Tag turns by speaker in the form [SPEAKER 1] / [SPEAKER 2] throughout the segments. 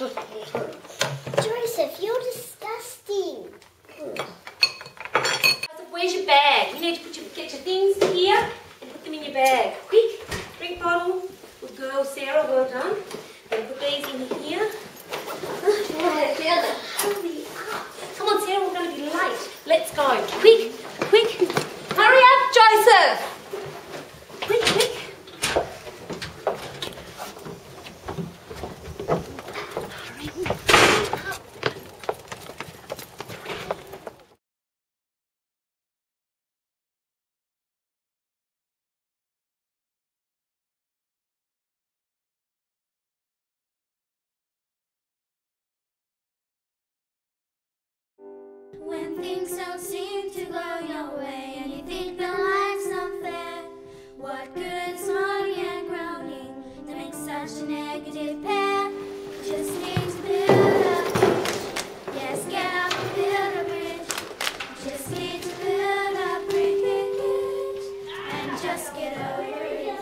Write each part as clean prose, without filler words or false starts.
[SPEAKER 1] Joseph, you're disgusting.
[SPEAKER 2] Where's your bag? You need to get your things here and put them in your bag. Quick, drink bottle. Good girl, Sarah, well done. Then put these in here. Hurry up. Come on, Sarah, we're going to be late. Let's go. Quick, quick. Hurry up, Joseph. Quick, quick.
[SPEAKER 3] When things don't seem to go your way and you think that life's not fair, what good is moaning and groaning that makes such a negative pair? You just need to build a bridge. Yes, get up and build a bridge. You just need to build a bridge and just get over it.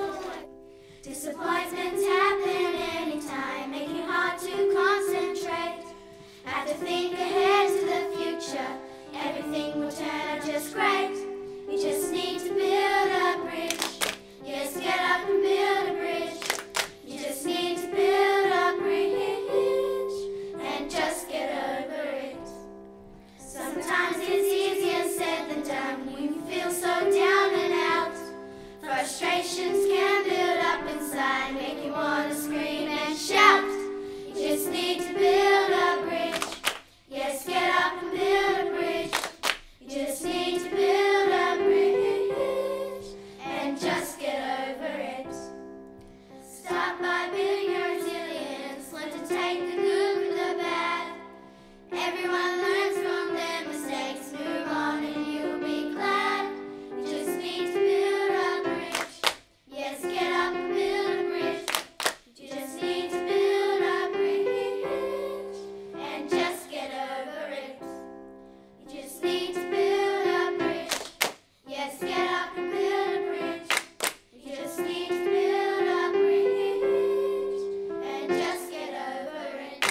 [SPEAKER 3] Disappointments happen anytime, making it hard to concentrate. Have to think ahead to the future. Everything will turn out just great. You just need to build a bridge. Yes, get up and build a bridge. You just need to build a bridge and just get over it. Sometimes it's easier said than done. You feel so down and out. Frustrations can build up inside, make you want to scream and shout. You just need to build a bridge. Yes, get up and build a bridge. You just need to build a bridge and just get over it. Start by building your resilience. Learn to take the good with the bad. Everyone learns from their mistakes. Move on and you'll be glad. You just need to build a bridge. Yes, get up and build a bridge. You just need to build a bridge and just get over it. You just need to build a bridge. Yes, get up and build a bridge. You just need to build a bridge and just get over it.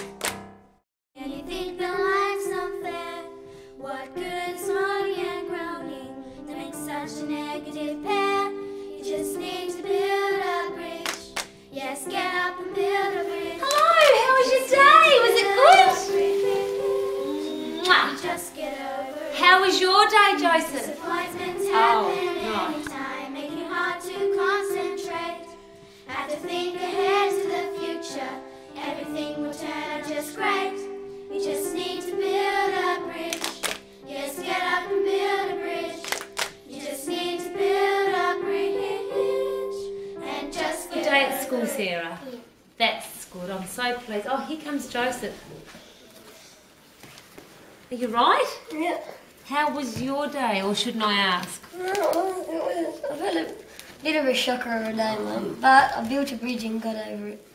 [SPEAKER 3] And you think that life's not fair. What good is moaning and groaning that makes such a negative pair? You just need to build a bridge. Yes, get up and build a bridge.
[SPEAKER 2] Hello, how was your day? Was it good? Mwah.
[SPEAKER 3] Just get over it.
[SPEAKER 2] How was your day, Joseph?
[SPEAKER 3] Disappointments
[SPEAKER 2] Oh,
[SPEAKER 3] happen
[SPEAKER 2] right.
[SPEAKER 3] anytime, making it hard to concentrate. Have to think ahead to the future. Everything will turn out just great. You just need to build a bridge. Yes, get up and build a bridge. You just need to build a bridge and just
[SPEAKER 2] Good
[SPEAKER 3] get
[SPEAKER 2] day
[SPEAKER 3] over
[SPEAKER 2] at school,
[SPEAKER 3] it.
[SPEAKER 2] Sarah. That's good. I'm so pleased. Oh, here comes Joseph. Are you right?
[SPEAKER 1] Yeah.
[SPEAKER 2] How was your day, or shouldn't I ask?
[SPEAKER 1] I've had a bit of a shocker of a day, Mum, but I built a bridge and got over it.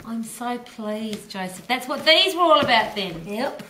[SPEAKER 2] I'm so pleased, Joseph. That's what these were all about then.
[SPEAKER 1] Yep.